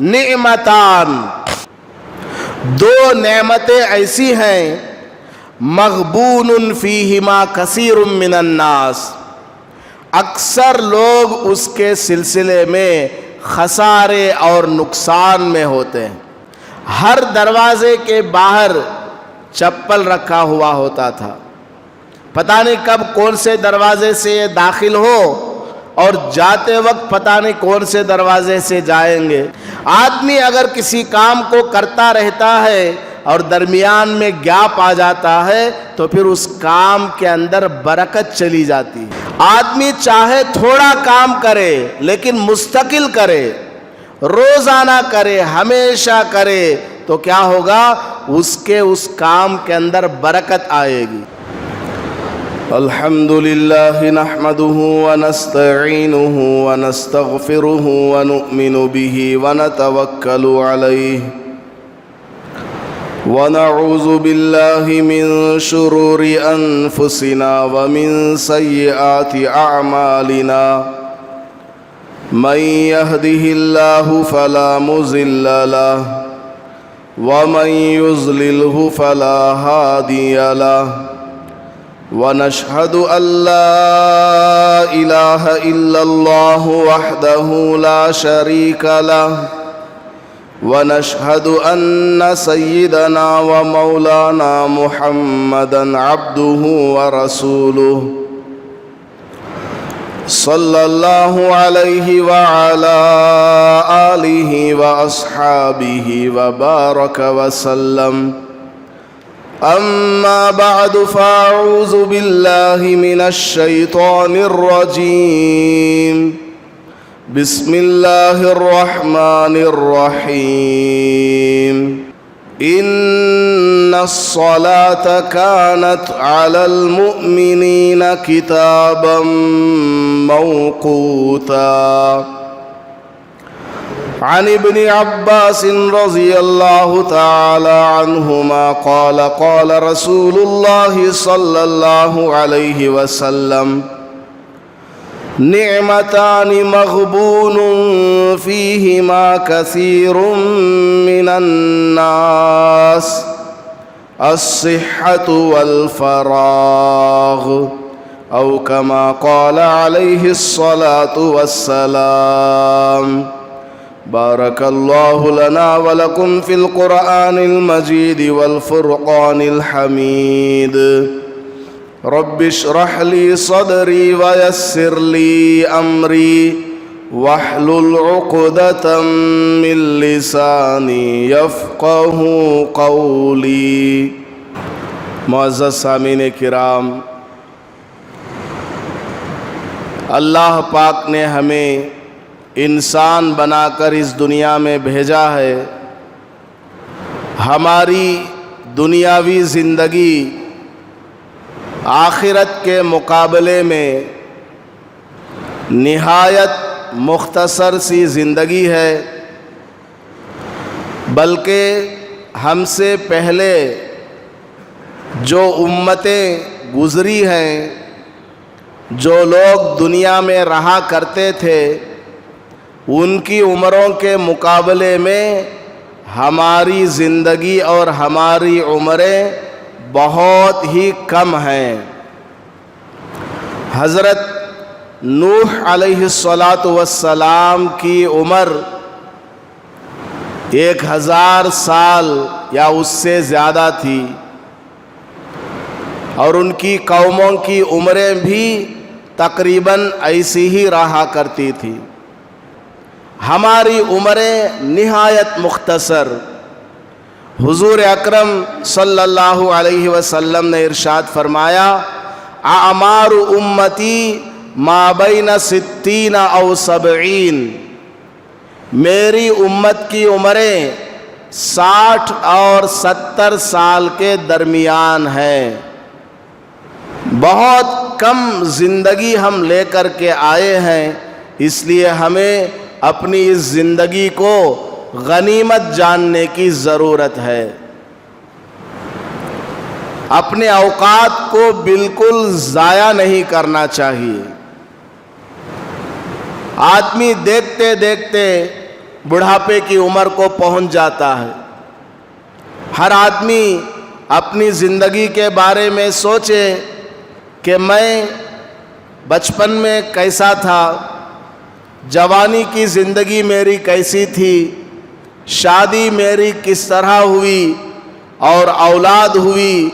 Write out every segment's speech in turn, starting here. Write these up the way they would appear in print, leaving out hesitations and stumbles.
نعمتان، دو نعمتیں ایسی ہیں مغبون فیہما کثیر من الناس، اکثر لوگ اس کے سلسلے میں خسارے اور نقصان میں ہوتے ہیں۔ ہر دروازے کے باہر چپل رکھا ہوا ہوتا تھا، پتہ نہیں کب کون سے دروازے سے یہ داخل ہو اور جاتے وقت پتہ نہیں کون سے دروازے سے جائیں گے۔ آدمی اگر کسی کام کو کرتا رہتا ہے اور درمیان میں گیپ آ جاتا ہے تو پھر اس کام کے اندر برکت چلی جاتی ہے۔ آدمی چاہے تھوڑا کام کرے لیکن مستقل کرے، روزانہ کرے، ہمیشہ کرے، تو کیا ہوگا؟ اس کام کے اندر برکت آئے گی۔ الحمد للہ نحمده ونستعینه ونستغفره ونؤمن به ونتوکل علیہ ونعوذ باللہ من شرور انفسنا ومن سیئات اعمالنا من يهده الله فلا مضل له ومن يضلله فلا هادي له ونشهد أن لا إله إلا الله وحده لا شريك له ونشهد أن سيدنا ومولانا محمدا عبده ورسوله صلى الله عليه وعلى آله وأصحابه وبارك وسلم أما بعد فأعوذ بالله من الشيطان الرجيم بسم الله الرحمن الرحيم إن الصلاة كانت على المؤمنين كتابا موقوتا عن ابن عباس رضي الله تعالى عنهما قال قال رسول الله صلى الله عليه وسلم نعمتان مغبون فيهما كثير من الناس الصحة والفراغ أو كما قال عليه الصلاة والسلام بارك الله لنا ولكم في القرآن المجيد والفرقان الحميد رب اشرح لي صدري ويسر لي أمري واحلل عقدة من لساني يفقه قولي۔ معزز سامعین کرام، اللہ پاک نے ہمیں انسان بنا کر اس دنیا میں بھیجا ہے۔ ہماری دنیاوی زندگی آخرت کے مقابلے میں نہایت مختصر سی زندگی ہے، بلکہ ہم سے پہلے جو امتیں گزری ہیں، جو لوگ دنیا میں رہا کرتے تھے، ان کی عمروں کے مقابلے میں ہماری زندگی اور ہماری عمریں بہت ہی کم ہیں۔ حضرت نوح علیہ السلام کی عمر 1000 سال یا اس سے زیادہ تھی، اور ان کی قوموں کی عمریں بھی تقریباً ایسی ہی رہا کرتی تھی۔ ہماری عمریں نہایت مختصر۔ حضور اکرم صلی اللہ علیہ وسلم نے ارشاد فرمایا اعمار امتی ما بین 60 او 70، میری امت کی عمریں 60 اور 70 سال کے درمیان ہیں۔ بہت کم زندگی ہم لے کر کے آئے ہیں، اس لیے ہمیں اپنی اس زندگی کو غنیمت جاننے کی ضرورت ہے۔ اپنے اوقات کو بالکل ضائع نہیں کرنا چاہیے۔ آدمی دیکھتے دیکھتے بڑھاپے کی عمر کو پہنچ جاتا ہے۔ ہر آدمی اپنی زندگی کے بارے میں سوچے کہ میں بچپن میں کیسا تھا، جوانی کی زندگی میری کیسی تھی، شادی میری کس طرح ہوئی اور اولاد ہوئی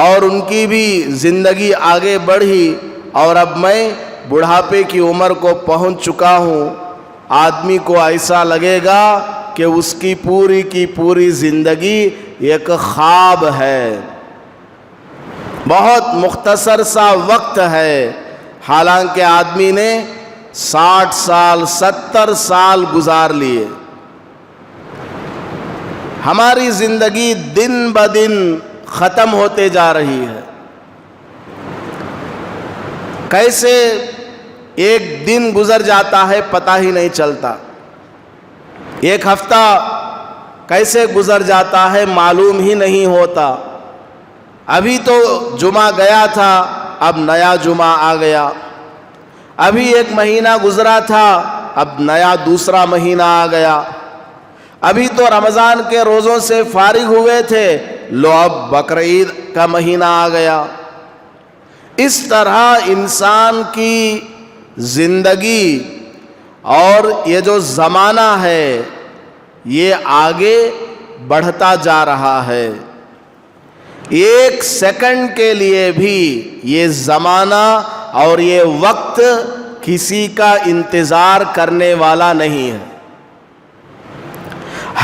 اور ان کی بھی زندگی آگے بڑھی، اور اب میں بڑھاپے کی عمر کو پہنچ چکا ہوں۔ آدمی کو ایسا لگے گا کہ اس کی پوری زندگی ایک خواب ہے، بہت مختصر سا وقت ہے، حالانکہ آدمی نے 60 سال 70 سال گزار لیے۔ ہماری زندگی دن بدن ختم ہوتے جا رہی ہے۔ کیسے ایک دن گزر جاتا ہے پتہ ہی نہیں چلتا، ایک ہفتہ کیسے گزر جاتا ہے معلوم ہی نہیں ہوتا۔ ابھی تو جمعہ گیا تھا، اب نیا جمعہ آ گیا۔ ابھی ایک مہینہ گزرا تھا، اب نیا دوسرا مہینہ آ گیا۔ ابھی تو رمضان کے روزوں سے فارغ ہوئے تھے، لو اب بقرعید کا مہینہ آ گیا۔ اس طرح انسان کی زندگی اور یہ جو زمانہ ہے یہ آگے بڑھتا جا رہا ہے۔ ایک سیکنڈ کے لیے بھی یہ زمانہ اور یہ وقت کسی کا انتظار کرنے والا نہیں ہے۔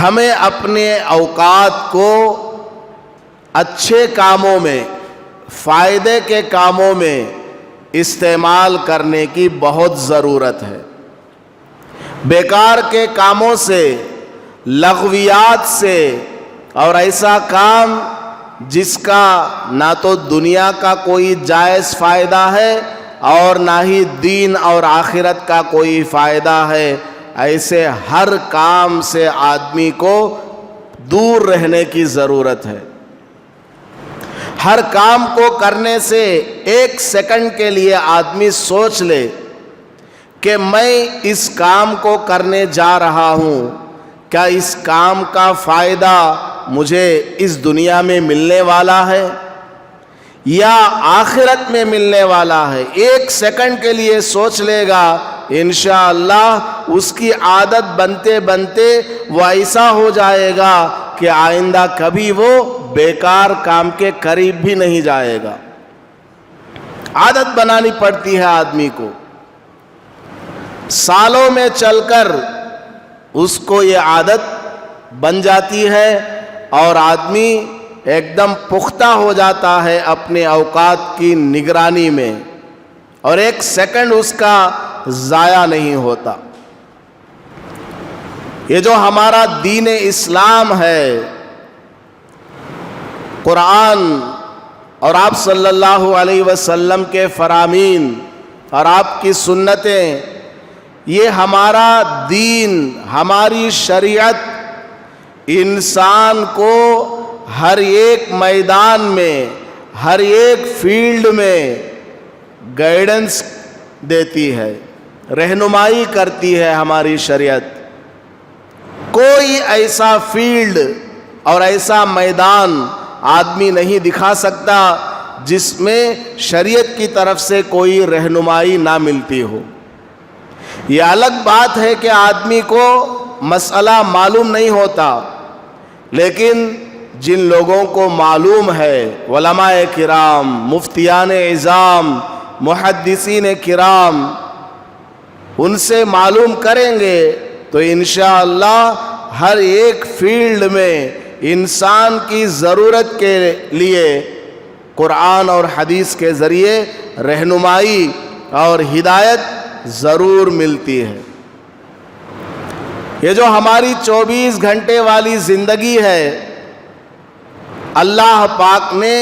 ہمیں اپنے اوقات کو اچھے کاموں میں، فائدے کے کاموں میں استعمال کرنے کی بہت ضرورت ہے۔ بیکار کے کاموں سے، لغویات سے، اور ایسا کام جس کا نہ تو دنیا کا کوئی جائز فائدہ ہے اور نہ ہی دین اور آخرت کا کوئی فائدہ ہے، ایسے ہر کام سے آدمی کو دور رہنے کی ضرورت ہے۔ ہر کام کو کرنے سے ایک سیکنڈ کے لیے آدمی سوچ لے کہ میں اس کام کو کرنے جا رہا ہوں، کیا اس کام کا فائدہ مجھے اس دنیا میں ملنے والا ہے یا آخرت میں ملنے والا ہے؟ ایک سیکنڈ کے لیے سوچ لے گا، انشاءاللہ اس کی عادت بنتے بنتے وہ ایسا ہو جائے گا کہ آئندہ کبھی وہ بیکار کام کے قریب بھی نہیں جائے گا۔ عادت بنانی پڑتی ہے آدمی کو، سالوں میں چل کر اس کو یہ عادت بن جاتی ہے اور آدمی ایک دم پختہ ہو جاتا ہے اپنے اوقات کی نگرانی میں، اور ایک سیکنڈ اس کا ضائع نہیں ہوتا۔ یہ جو ہمارا دین اسلام ہے، قرآن اور آپ صلی اللہ علیہ وسلم کے فرامین اور آپ کی سنتیں، یہ ہمارا دین، ہماری شریعت انسان کو ہر ایک میدان میں، ہر ایک فیلڈ میں گائیڈنس دیتی ہے، رہنمائی کرتی ہے۔ ہماری شریعت کوئی ایسا فیلڈ اور ایسا میدان آدمی نہیں دکھا سکتا جس میں شریعت کی طرف سے کوئی رہنمائی نہ ملتی ہو۔ یہ الگ بات ہے کہ آدمی کو مسئلہ معلوم نہیں ہوتا، لیکن جن لوگوں کو معلوم ہے، علماء کرام، مفتیان اعظام، محدثین کرام، ان سے معلوم کریں گے تو انشاءاللہ ہر ایک فیلڈ میں انسان کی ضرورت کے لیے قرآن اور حدیث کے ذریعے رہنمائی اور ہدایت ضرور ملتی ہے۔ یہ جو ہماری 24 گھنٹے والی زندگی ہے، اللہ پاک نے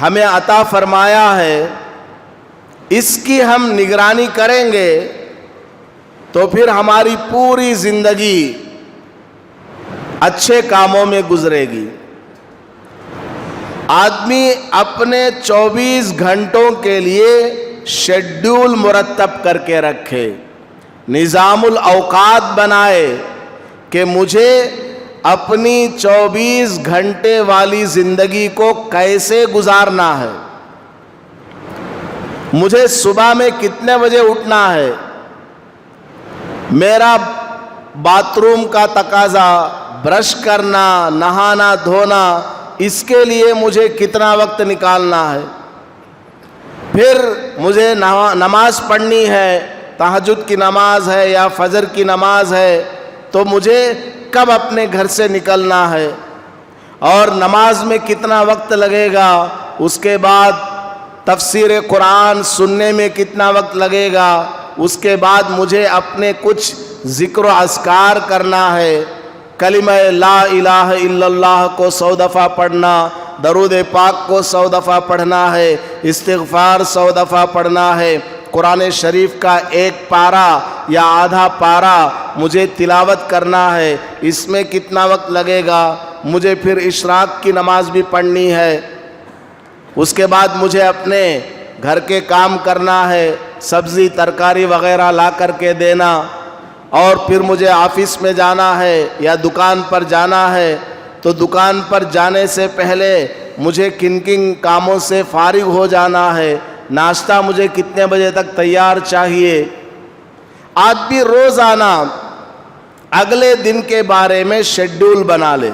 ہمیں عطا فرمایا ہے، اس کی ہم نگرانی کریں گے تو پھر ہماری پوری زندگی اچھے کاموں میں گزرے گی۔ آدمی اپنے 24 گھنٹوں کے لیے شیڈول مرتب کر کے رکھے، نظام الاوقات بنائے کہ مجھے اپنی 24 گھنٹے والی زندگی کو کیسے گزارنا ہے، مجھے صبح میں کتنے بجے اٹھنا ہے، میرا باتھ روم کا تقاضا، برش کرنا، نہانا دھونا، اس کے لیے مجھے کتنا وقت نکالنا ہے، پھر مجھے نماز پڑھنی ہے، تہجد کی نماز ہے یا فجر کی نماز ہے، تو مجھے کب اپنے گھر سے نکلنا ہے اور نماز میں کتنا وقت لگے گا، اس کے بعد تفسیر قرآن سننے میں کتنا وقت لگے گا، اس کے بعد مجھے اپنے کچھ ذکر و اذکار کرنا ہے، کلمہ لا الہ الا اللہ کو 100 دفعہ پڑھنا، درود پاک کو 100 دفعہ پڑھنا ہے، استغفار 100 دفعہ پڑھنا ہے، قرآن شریف کا ایک پارہ یا آدھا پارہ مجھے تلاوت کرنا ہے، اس میں کتنا وقت لگے گا، مجھے پھر اشراق کی نماز بھی پڑھنی ہے، اس کے بعد مجھے اپنے گھر کے کام کرنا ہے، سبزی ترکاری وغیرہ لا کر کے دینا، اور پھر مجھے آفس میں جانا ہے یا دکان پر جانا ہے، تو دکان پر جانے سے پہلے مجھے کن کن کاموں سے فارغ ہو جانا ہے، ناشتہ مجھے کتنے بجے تک تیار چاہیے۔ آدمی روزانہ اگلے دن کے بارے میں شیڈول بنا لے۔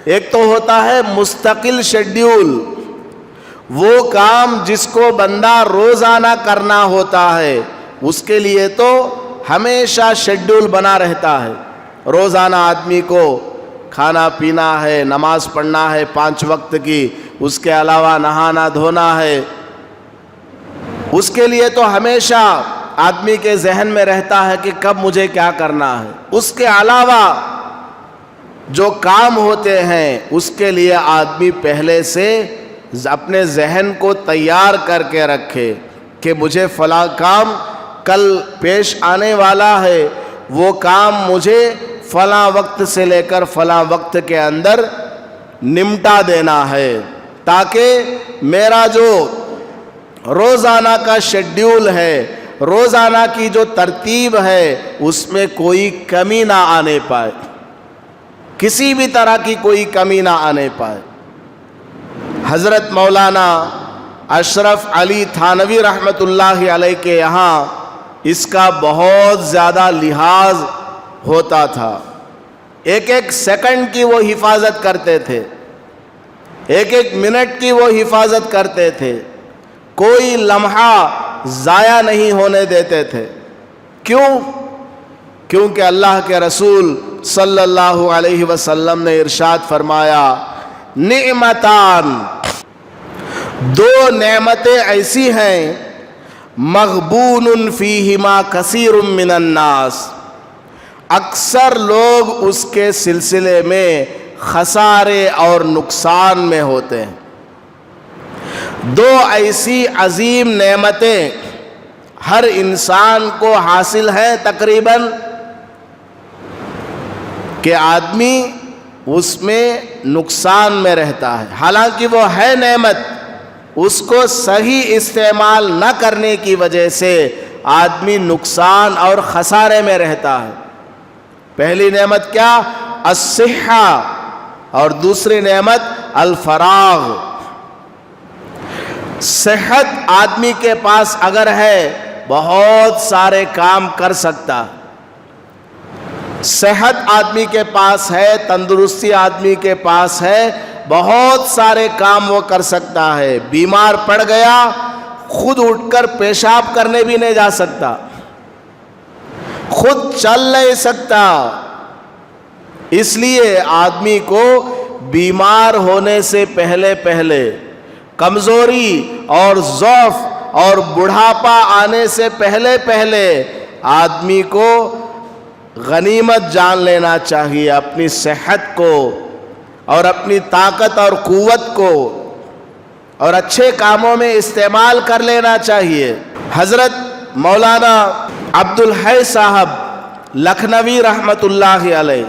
ایک تو ہوتا ہے مستقل شیڈول، وہ کام جس کو بندہ روزانہ کرنا ہوتا ہے، اس کے لیے تو ہمیشہ شیڈول بنا رہتا ہے، روزانہ آدمی کو کھانا پینا ہے، نماز پڑھنا ہے 5 وقت کی، اس کے علاوہ نہانا دھونا ہے، اس کے لیے تو ہمیشہ آدمی کے ذہن میں رہتا ہے کہ کب مجھے کیا کرنا ہے۔ اس کے علاوہ جو کام ہوتے ہیں اس کے لیے آدمی پہلے سے اپنے ذہن کو تیار کر کے رکھے کہ مجھے فلاں کام کل پیش آنے والا ہے، وہ کام مجھے فلاں وقت سے لے کر فلاں وقت کے اندر نمٹا دینا ہے، تاکہ میرا جو روزانہ کا شیڈیول ہے، روزانہ کی جو ترتیب ہے، اس میں کوئی کمی نہ آنے پائے، کسی بھی طرح کی کوئی کمی نہ آنے پائے۔ حضرت مولانا اشرف علی تھانوی رحمۃ اللہ علیہ کے یہاں اس کا بہت زیادہ لحاظ ہوتا تھا، ایک ایک سیکنڈ کی وہ حفاظت کرتے تھے، ایک ایک منٹ کی وہ حفاظت کرتے تھے، کوئی لمحہ ضائع نہیں ہونے دیتے تھے۔ کیوں؟ کیونکہ اللہ کے رسول صلی اللہ علیہ وسلم نے ارشاد فرمایا، نعمتان، 2 نعمتیں ایسی ہیں، مغبون فیہما کثیر من الناس، اکثر لوگ اس کے سلسلے میں خسارے اور نقصان میں ہوتے ہیں۔ 2 ایسی عظیم نعمتیں ہر انسان کو حاصل ہیں تقریباً کہ آدمی اس میں نقصان میں رہتا ہے، حالانکہ وہ ہے نعمت، اس کو صحیح استعمال نہ کرنے کی وجہ سے آدمی نقصان اور خسارے میں رہتا ہے۔ پہلی نعمت کیا؟ الصحہ، اور دوسری نعمت الفراغ۔ صحت آدمی کے پاس اگر ہے بہت سارے کام کر سکتا، صحت آدمی کے پاس ہے، تندرستی آدمی کے پاس ہے، بہت سارے کام وہ کر سکتا ہے، بیمار پڑ گیا خود اٹھ کر پیشاب کرنے بھی نہیں جا سکتا، خود چل نہیں سکتا، اس لیے آدمی کو بیمار ہونے سے پہلے کمزوری اور ضعف اور بڑھاپا آنے سے پہلے آدمی کو غنیمت جان لینا چاہیے، اپنی صحت کو اور اپنی طاقت اور قوت کو، اور اچھے کاموں میں استعمال کر لینا چاہیے۔ حضرت مولانا عبدالحی صاحب لکھنوی رحمۃ اللہ علیہ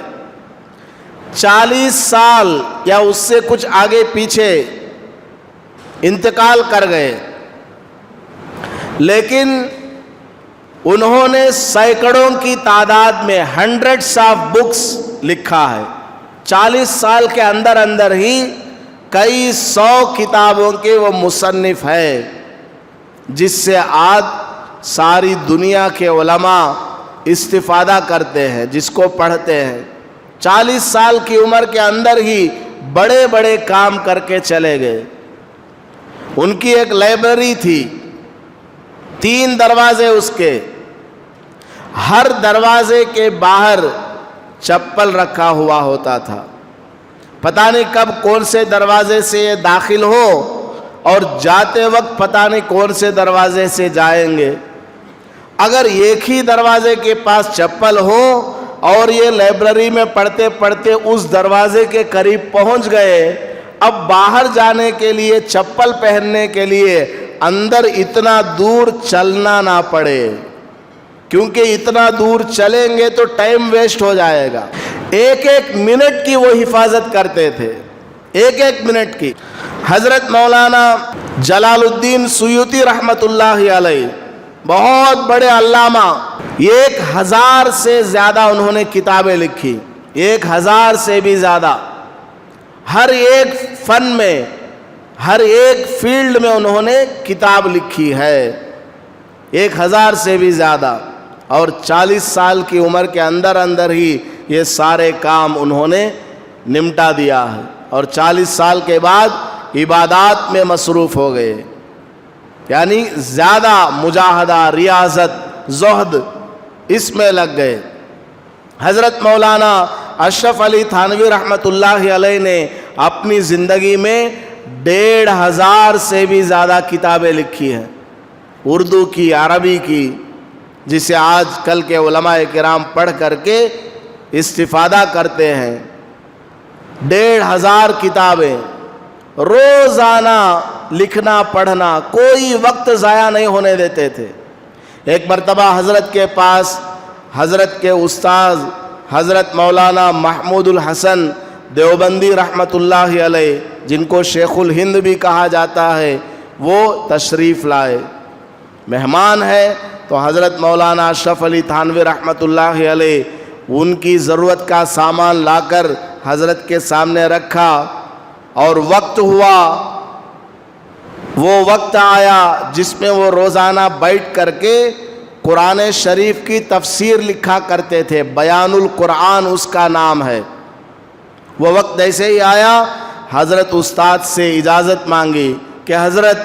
40 سال یا اس سے کچھ آگے پیچھے انتقال کر گئے، لیکن انہوں نے سینکڑوں کی تعداد میں ہنڈریڈس آف بکس لکھا ہے. 40 سال کے اندر اندر ہی کئی 100 کتابوں کے وہ مصنف ہے، جس سے آج ساری دنیا کے علماء استفادہ کرتے ہیں، جس کو پڑھتے ہیں. 40 سال کی عمر کے اندر ہی بڑے بڑے کام کر کے چلے گئے. ان کی ایک لائبریری تھی، 3 دروازے اس کے، ہر دروازے کے باہر چپل رکھا ہوا ہوتا تھا. پتہ نہیں کب کون سے دروازے سے یہ داخل ہو اور جاتے وقت پتہ نہیں کون سے دروازے سے جائیں گے. اگر ایک ہی دروازے کے پاس چپل ہو اور یہ لائبریری میں پڑھتے پڑھتے اس دروازے کے قریب پہنچ گئے، اب باہر جانے کے لیے چپل پہننے کے لیے اندر اتنا دور چلنا نہ پڑے، کیونکہ اتنا دور چلیں گے تو ٹائم ویسٹ ہو جائے گا. ایک ایک منٹ کی وہ حفاظت کرتے تھے، ایک ایک منٹ کی. حضرت مولانا جلال الدین سیوطی رحمۃ اللہ علیہ بہت بڑے علامہ، 1000 سے زیادہ انہوں نے کتابیں لکھی، 1000 سے بھی زیادہ. ہر ایک فن میں، ہر ایک فیلڈ میں انہوں نے کتاب لکھی ہے، 1000 سے بھی زیادہ. اور 40 سال کی عمر کے اندر اندر ہی یہ سارے کام انہوں نے نمٹا دیا ہے، اور 40 سال کے بعد عبادات میں مصروف ہو گئے. یعنی زیادہ مجاہدہ، ریاضت، زہد اس میں لگ گئے. حضرت مولانا اشرف علی تھانوی رحمۃ اللہ علیہ نے اپنی زندگی میں 1500 سے بھی زیادہ کتابیں لکھی ہیں، اردو کی، عربی کی، جسے آج کل کے علماء کرام پڑھ کر کے استفادہ کرتے ہیں. 1500 کتابیں، روزانہ لکھنا پڑھنا، کوئی وقت ضائع نہیں ہونے دیتے تھے. ایک مرتبہ حضرت کے پاس حضرت کے استاذ حضرت مولانا محمود الحسن دیوبندی رحمۃ اللہ علیہ، جن کو شیخ الہند بھی کہا جاتا ہے، وہ تشریف لائے. مہمان ہے تو حضرت مولانا اشرف علی تھانوی رحمۃ اللہ علیہ ان کی ضرورت کا سامان لا کر حضرت کے سامنے رکھا، اور وقت ہوا، وہ وقت آیا جس میں وہ روزانہ بیٹھ کر کے قرآن شریف کی تفسیر لکھا کرتے تھے. بیان القرآن اس کا نام ہے. وہ وقت ایسے ہی آیا، حضرت استاد سے اجازت مانگی کہ حضرت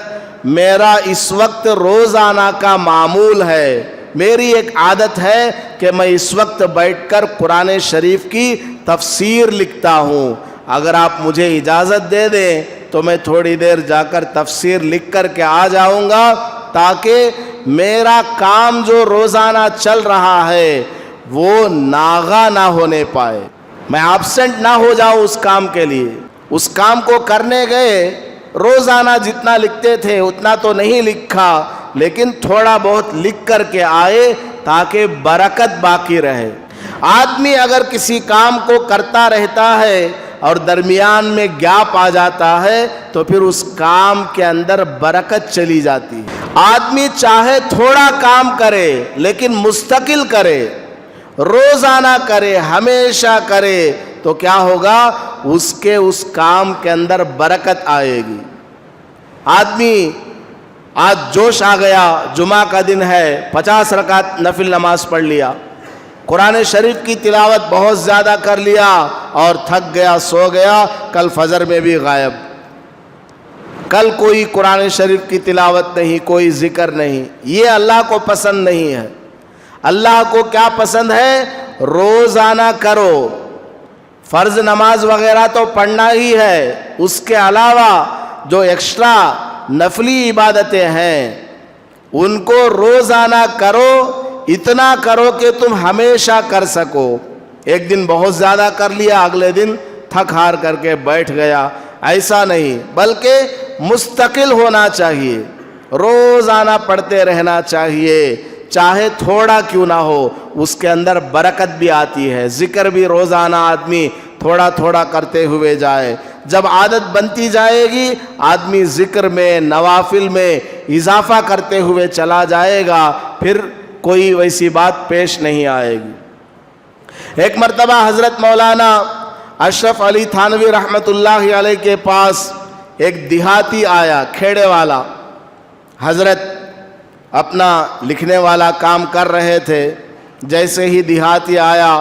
میرا اس وقت روزانہ کا معمول ہے، میری ایک عادت ہے کہ میں اس وقت بیٹھ کر قرآن شریف کی تفسیر لکھتا ہوں، اگر آپ مجھے اجازت دے دیں تو میں تھوڑی دیر جا کر تفسیر لکھ کر کے آ جاؤں گا، تاکہ میرا کام جو روزانہ چل رہا ہے وہ ناغا نہ ہونے پائے، میں ایبسنٹ نہ ہو جاؤں اس کام کے لیے. اس کام کو کرنے گئے، روزانہ جتنا لکھتے تھے اتنا تو نہیں لکھا، لیکن تھوڑا بہت لکھ کر کے آئے تاکہ برکت باقی رہے. آدمی اگر کسی کام کو کرتا رہتا ہے اور درمیان میں گیپ آ جاتا ہے تو پھر اس کام کے اندر برکت چلی جاتی ہے. آدمی چاہے تھوڑا کام کرے لیکن مستقل کرے، روزانہ کرے، ہمیشہ کرے، تو کیا ہوگا؟ اس کے اس کام کے اندر برکت آئے گی. آدمی آج جوش آ گیا، جمعہ کا دن ہے، 50 رکعت نفل نماز پڑھ لیا، قرآن شریف کی تلاوت بہت زیادہ کر لیا اور تھک گیا، سو گیا، کل فجر میں بھی غائب. کل کوئی قرآن شریف کی تلاوت نہیں، کوئی ذکر نہیں. یہ اللہ کو پسند نہیں ہے. اللہ کو کیا پسند ہے؟ روزانہ کرو، فرض نماز وغیرہ تو پڑھنا ہی ہے، اس کے علاوہ جو ایکسٹرا نفلی عبادتیں ہیں ان کو روزانہ کرو، اتنا کرو کہ تم ہمیشہ کر سکو. ایک دن بہت زیادہ کر لیا، اگلے دن تھک ہار کر کے بیٹھ گیا، ایسا نہیں، بلکہ مستقل ہونا چاہیے، روزانہ پڑھتے رہنا چاہیے، چاہے تھوڑا کیوں نہ ہو، اس کے اندر برکت بھی آتی ہے. ذکر بھی روزانہ آدمی تھوڑا تھوڑا کرتے ہوئے جائے. جب عادت بنتی جائے گی، آدمی ذکر میں، نوافل میں اضافہ کرتے ہوئے چلا جائے گا، پھر کوئی ویسی بات پیش نہیں آئے گی۔ ایک مرتبہ حضرت مولانا اشرف علی تھانوی رحمۃ اللہ علیہ کے پاس ایک دیہاتی آیا، کھیڑے والا۔ حضرت اپنا لکھنے والا کام کر رہے تھے، جیسے ہی دیہاتی آیا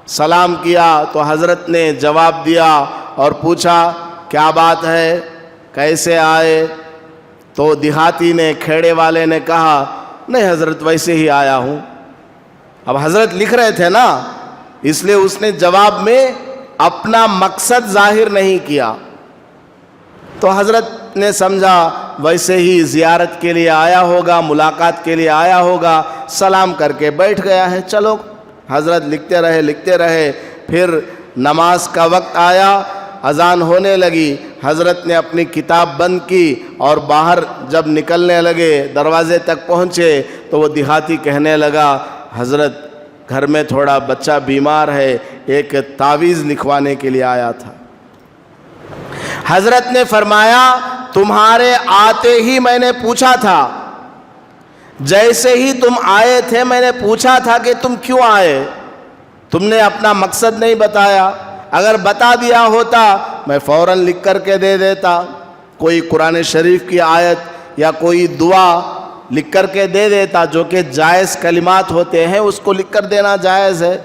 سلام کیا تو حضرت نے جواب دیا اور پوچھا کیا بات ہے، کیسے آئے؟ تو دیہاتی نے، کھیڑے والے نے کہا نہیں حضرت ویسے ہی آیا ہوں۔ اب حضرت لکھ رہے تھے نا، اس لیے اس نے جواب میں اپنا مقصد ظاہر نہیں کیا، تو حضرت نے سمجھا ویسے ہی زیارت کے لیے آیا ہوگا، ملاقات کے لیے آیا ہوگا، سلام کر کے بیٹھ گیا ہے، چلو۔ حضرت لکھتے رہے، پھر نماز کا وقت آیا، اذان ہونے لگی، حضرت نے اپنی کتاب بند کی اور باہر جب نکلنے لگے، دروازے تک پہنچے تو وہ دیہاتی کہنے لگا حضرت گھر میں تھوڑا بچہ بیمار ہے، ایک تعویذ لکھوانے کے لیے آیا تھا۔ حضرت نے فرمایا تمہارے آتے ہی میں نے پوچھا تھا، جیسے ہی تم آئے تھے میں نے پوچھا تھا کہ تم کیوں آئے، تم نے اپنا مقصد نہیں بتایا، اگر بتا دیا ہوتا میں فوراً لکھ کر کے دے دیتا، کوئی قرآن شریف کی آیت یا کوئی دعا لکھ کر کے دے دیتا، جو کہ جائز کلمات ہوتے ہیں اس کو لکھ کر دینا جائز ہے،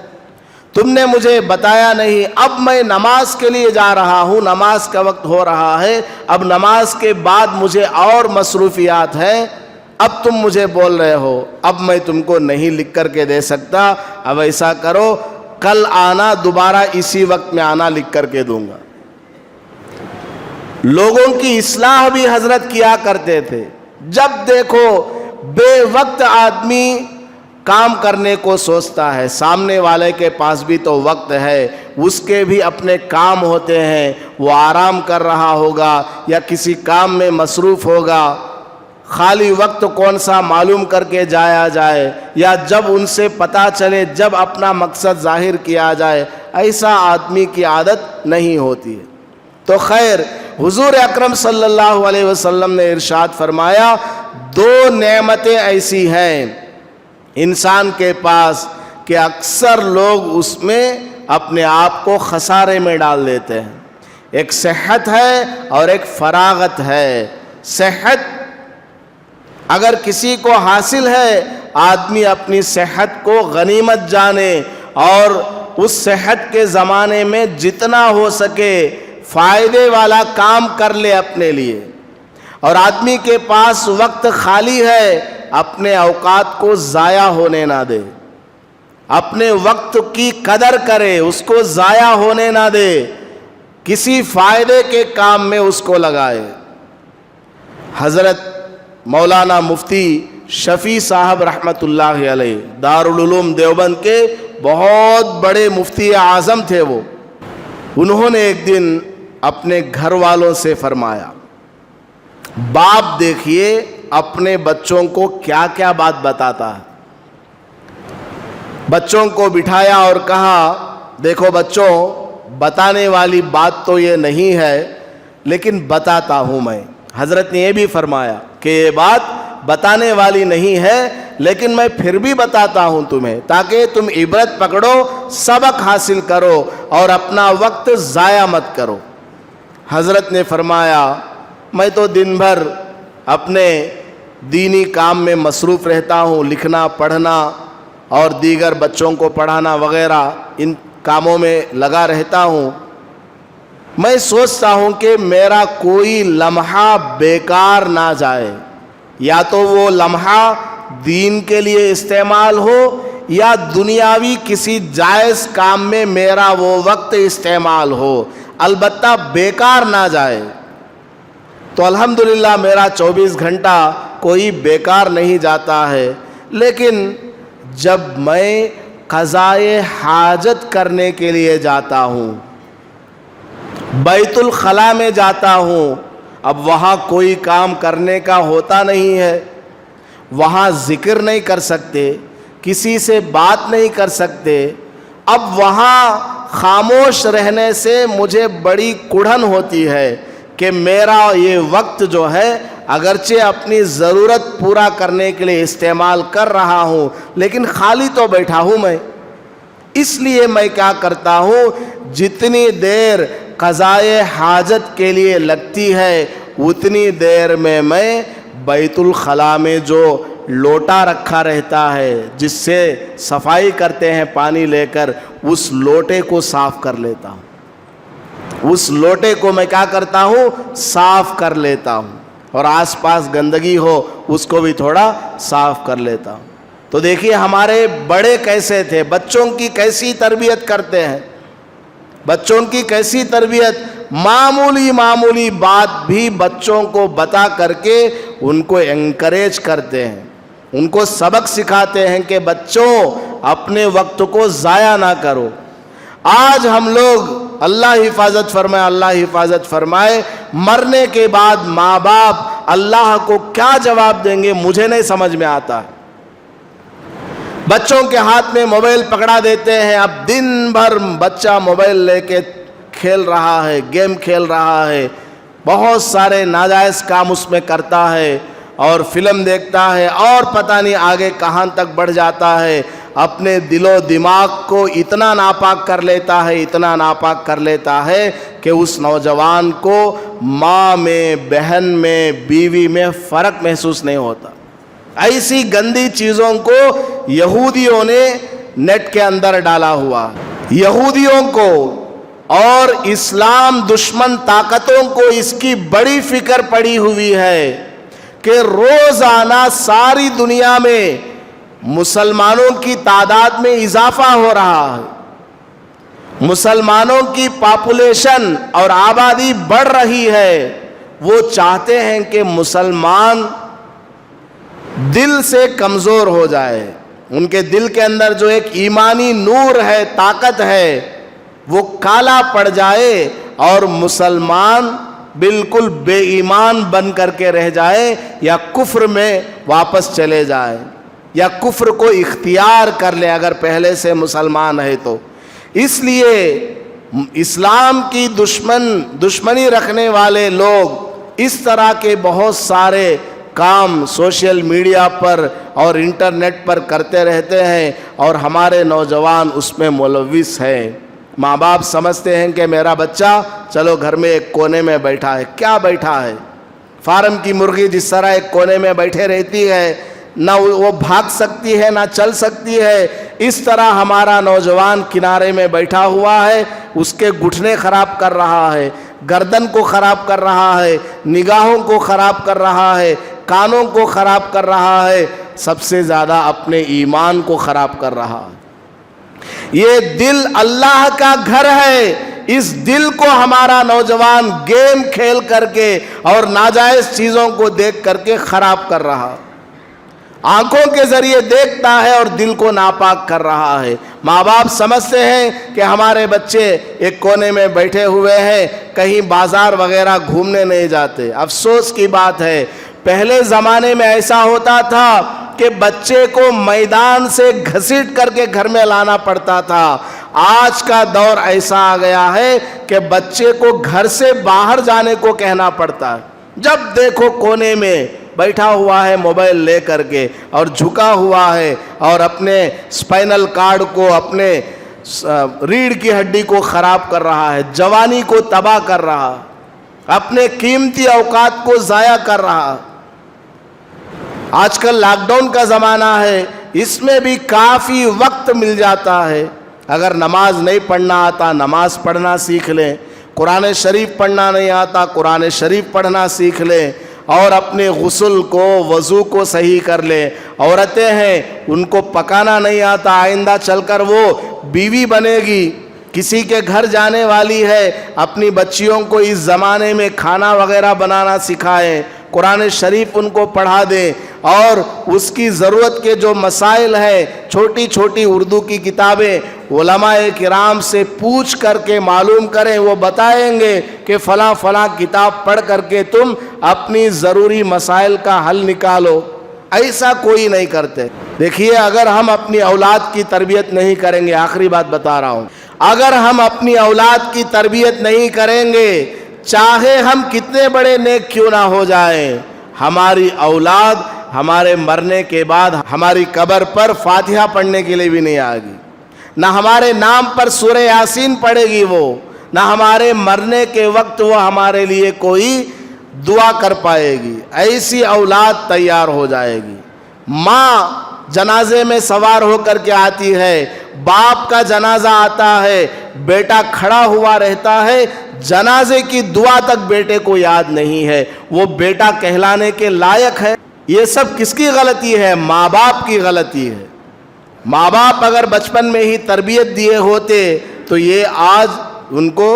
تم نے مجھے بتایا نہیں۔ اب میں نماز کے لیے جا رہا ہوں، نماز کا وقت ہو رہا ہے، اب نماز کے بعد مجھے اور مصروفیات ہیں، اب تم مجھے بول رہے ہو، اب میں تم کو نہیں لکھ کر کے دے سکتا، اب ایسا کرو کل آنا، دوبارہ اسی وقت میں آنا، لکھ کر کے دوں گا۔ لوگوں کی اصلاح بھی حضرت کیا کرتے تھے، جب دیکھو بے وقت آدمی کام کرنے کو سوچتا ہے، سامنے والے کے پاس بھی تو وقت ہے، اس کے بھی اپنے کام ہوتے ہیں، وہ آرام کر رہا ہوگا یا کسی کام میں مصروف ہوگا، خالی وقت کون سا معلوم کر کے جایا جائے یا جب ان سے پتہ چلے، جب اپنا مقصد ظاہر کیا جائے، ایسا آدمی کی عادت نہیں ہوتی ہے۔ تو خیر، حضور اکرم صلی اللہ علیہ وسلم نے ارشاد فرمایا دو نعمتیں ایسی ہیں انسان کے پاس کہ اکثر لوگ اس میں اپنے آپ کو خسارے میں ڈال دیتے ہیں، ایک صحت ہے اور ایک فراغت ہے۔ صحت اگر کسی کو حاصل ہے، آدمی اپنی صحت کو غنیمت جانے اور اس صحت کے زمانے میں جتنا ہو سکے فائدے والا کام کر لے اپنے لیے، اور آدمی کے پاس وقت خالی ہے، اپنے اوقات کو ضائع ہونے نہ دے، اپنے وقت کی قدر کرے، اس کو ضائع ہونے نہ دے، کسی فائدے کے کام میں اس کو لگائے۔ حضرت مولانا مفتی شفیع صاحب رحمۃ اللہ علیہ دارالعلوم دیوبند کے بہت بڑے مفتی اعظم تھے، وہ انہوں نے ایک دن اپنے گھر والوں سے فرمایا، باپ دیکھیے اپنے بچوں کو کیا کیا بات بتاتا ہے۔ بچوں کو بٹھایا اور کہا دیکھو بچوں، بتانے والی بات تو یہ نہیں ہے لیکن بتاتا ہوں میں۔ حضرت نے یہ بھی فرمایا کہ یہ بات بتانے والی نہیں ہے لیکن میں پھر بھی بتاتا ہوں تمہیں، تاکہ تم عبرت پکڑو، سبق حاصل کرو اور اپنا وقت ضائع مت کرو۔ حضرت نے فرمایا میں تو دن بھر اپنے دینی کام میں مصروف رہتا ہوں، لکھنا، پڑھنا اور دیگر بچوں کو پڑھانا وغیرہ، ان کاموں میں لگا رہتا ہوں۔ میں سوچتا ہوں کہ میرا کوئی لمحہ بیکار نہ جائے، یا تو وہ لمحہ دین کے لیے استعمال ہو یا دنیاوی کسی جائز کام میں میرا وہ وقت استعمال ہو، البتہ بیکار نہ جائے۔ تو الحمدللہ میرا 24 گھنٹہ کوئی بیکار نہیں جاتا ہے، لیکن جب میں قضائے حاجت کرنے کے لیے جاتا ہوں، بیت الخلاء میں جاتا ہوں، اب وہاں کوئی کام کرنے کا ہوتا نہیں ہے، وہاں ذکر نہیں کر سکتے، کسی سے بات نہیں کر سکتے، اب وہاں خاموش رہنے سے مجھے بڑی کڑھن ہوتی ہے کہ میرا یہ وقت جو ہے اگرچہ اپنی ضرورت پورا کرنے کے لیے استعمال کر رہا ہوں لیکن خالی تو بیٹھا ہوں میں، اس لیے میں کیا کرتا ہوں، جتنی دیر قضائے حاجت کے لیے لگتی ہے اتنی دیر میں بیت الخلاء میں جو لوٹا رکھا رہتا ہے جس سے صفائی کرتے ہیں پانی لے کر، اس لوٹے کو صاف کر لیتا ہوں، اس لوٹے کو میں کیا کرتا ہوں، صاف کر لیتا ہوں، اور آس پاس گندگی ہو اس کو بھی تھوڑا صاف کر لیتا ہوں۔ تو دیکھیے ہمارے بڑے کیسے تھے، بچوں کی کیسی تربیت کرتے ہیں، بچوں کی کیسی تربیت، معمولی بات بھی بچوں کو بتا کر کے ان کو انکریج کرتے ہیں، ان کو سبق سکھاتے ہیں کہ بچوں اپنے وقت کو ضائع نہ کرو۔ آج ہم لوگ، اللہ حفاظت فرمائے، اللہ حفاظت فرمائے، مرنے کے بعد ماں باپ اللہ کو کیا جواب دیں گے مجھے نہیں سمجھ میں آتا۔ بچوں کے ہاتھ میں موبائل پکڑا دیتے ہیں، اب دن بھر بچہ موبائل لے کے کھیل رہا ہے، گیم کھیل رہا ہے، بہت سارے ناجائز کام اس میں کرتا ہے اور فلم دیکھتا ہے اور پتہ نہیں آگے کہاں تک بڑھ جاتا ہے، اپنے دل و دماغ کو اتنا ناپاک کر لیتا ہے، اتنا ناپاک کر لیتا ہے کہ اس نوجوان کو ماں میں، بہن میں، بیوی میں فرق محسوس نہیں ہوتا۔ ایسی گندی چیزوں کو یہودیوں نے نیٹ کے اندر ڈالا ہوا، یہودیوں کو اور اسلام دشمن طاقتوں کو اس کی بڑی فکر پڑی ہوئی ہے کہ روزانہ ساری دنیا میں مسلمانوں کی تعداد میں اضافہ ہو رہا ہے، مسلمانوں کی پاپولیشن اور آبادی بڑھ رہی ہے، وہ چاہتے ہیں کہ مسلمان دل سے کمزور ہو جائے، ان کے دل کے اندر جو ایک ایمانی نور ہے، طاقت ہے، وہ کالا پڑ جائے اور مسلمان بالکل بے ایمان بن کر کے رہ جائے یا کفر میں واپس چلے جائے یا کفر کو اختیار کر لے اگر پہلے سے مسلمان ہے تو۔ اس لیے اسلام کی دشمنی رکھنے والے لوگ اس طرح کے بہت سارے کام سوشل میڈیا پر اور انٹرنیٹ پر کرتے رہتے ہیں اور ہمارے نوجوان اس میں ملوث ہیں۔ ماں باپ سمجھتے ہیں کہ میرا بچہ چلو گھر میں ایک کونے میں بیٹھا ہے، کیا بیٹھا ہے؟ فارم کی مرغی جس طرح ایک کونے میں بیٹھے رہتی ہے، نہ وہ بھاگ سکتی ہے نہ چل سکتی ہے، اس طرح ہمارا نوجوان کنارے میں بیٹھا ہوا ہے، اس کے گھٹنے خراب کر رہا ہے، گردن کو خراب کر رہا ہے، نگاہوں کو خراب کر رہا ہے، کانوں کو خراب کر رہا ہے، سب سے زیادہ اپنے ایمان کو خراب کر رہا ہے۔ یہ دل اللہ کا گھر ہے، اس دل کو ہمارا نوجوان گیم کھیل کر کے اور ناجائز چیزوں کو دیکھ کر کے خراب کر رہا، آنکھوں کے ذریعے دیکھتا ہے اور دل کو ناپاک کر رہا ہے۔ ماں باپ سمجھتے ہیں کہ ہمارے بچے ایک کونے میں بیٹھے ہوئے ہیں، کہیں بازار وغیرہ گھومنے نہیں جاتے۔ افسوس کی بات ہے، پہلے زمانے میں ایسا ہوتا تھا کہ بچے کو میدان سے گھسیٹ کر کے گھر میں لانا پڑتا تھا۔ آج کا دور ایسا آ گیا ہے کہ بچے کو گھر سے باہر جانے کو کہنا پڑتا ہے، جب دیکھو کونے میں بیٹھا ہوا ہے موبائل لے کر کے اور جھکا ہوا ہے اور اپنے اسپائنل کارڈ کو، اپنے ریڑھ کی ہڈی کو خراب کر رہا ہے، جوانی کو تباہ کر رہا، اپنے قیمتی اوقات کو ضائع کر رہا۔ آج کل لاک ڈاؤن کا زمانہ ہے، اس میں بھی کافی وقت مل جاتا ہے۔ اگر نماز نہیں پڑھنا آتا نماز پڑھنا سیکھ لیں، قرآن شریف پڑھنا نہیں آتا قرآن شریف پڑھنا سیکھ لیں، اور اپنے غسل کو، وضو کو صحیح کر لیں۔ عورتیں ہیں، ان کو پکانا نہیں آتا، آئندہ چل کر وہ بیوی بنے گی، کسی کے گھر جانے والی ہے، اپنی بچیوں کو اس زمانے میں کھانا وغیرہ بنانا سکھائیں، قرآن شریف ان کو پڑھا دیں، اور اس کی ضرورت کے جو مسائل ہیں، چھوٹی چھوٹی اردو کی کتابیں علماء کرام سے پوچھ کر کے معلوم کریں، وہ بتائیں گے کہ فلاں فلاں کتاب پڑھ کر کے تم اپنی ضروری مسائل کا حل نکالو۔ ایسا کوئی نہیں کرتے۔ دیکھیے، اگر ہم اپنی اولاد کی تربیت نہیں کریں گے، آخری بات بتا رہا ہوں، اگر ہم اپنی اولاد کی تربیت نہیں کریں گے، چاہے ہم کتنے بڑے نیک کیوں نہ ہو جائیں، ہماری اولاد ہمارے مرنے کے بعد ہماری قبر پر فاتحہ پڑھنے کے لیے بھی نہیں آئے گی، نہ ہمارے نام پر سورہ یاسین پڑھے گی وہ، نہ ہمارے مرنے کے وقت وہ ہمارے لیے کوئی دعا کر پائے گی۔ ایسی اولاد تیار ہو جائے گی۔ ماں جنازے میں سوار ہو کر کے آتی ہے، باپ کا جنازہ آتا ہے، بیٹا کھڑا ہوا رہتا ہے، جنازے کی دعا تک بیٹے کو یاد نہیں ہے، وہ بیٹا کہلانے کے لائق ہے؟ یہ سب کس کی غلطی ہے؟ ماں باپ کی غلطی ہے۔ ماں باپ اگر بچپن میں ہی تربیت دیے ہوتے تو یہ آج ان کو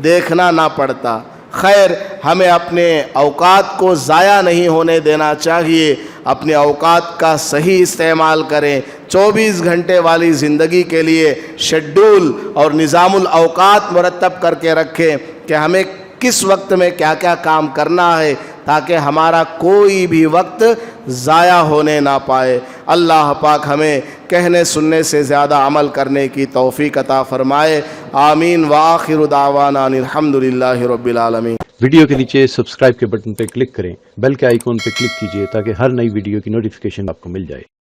دیکھنا نہ پڑتا۔ خیر، ہمیں اپنے اوقات کو ضائع نہیں ہونے دینا چاہیے، اپنے اوقات کا صحیح استعمال کریں۔ 24 گھنٹے والی زندگی کے لیے شیڈول اور نظام الاوقات مرتب کر کے رکھیں کہ ہمیں کس وقت میں کیا کیا کام کرنا ہے، تاکہ ہمارا کوئی بھی وقت ضائع ہونے نہ پائے۔ اللہ پاک ہمیں کہنے سننے سے زیادہ عمل کرنے کی توفیق عطا فرمائے۔ آمین وآخر دعوانا ان الحمدللہ رب العالمین۔ ویڈیو کے نیچے سبسکرائب کے بٹن پہ کلک کریں، بیل کے آئیکن پہ کلک کیجئے تاکہ ہر نئی ویڈیو کی نوٹیفیکیشن آپ کو مل جائے۔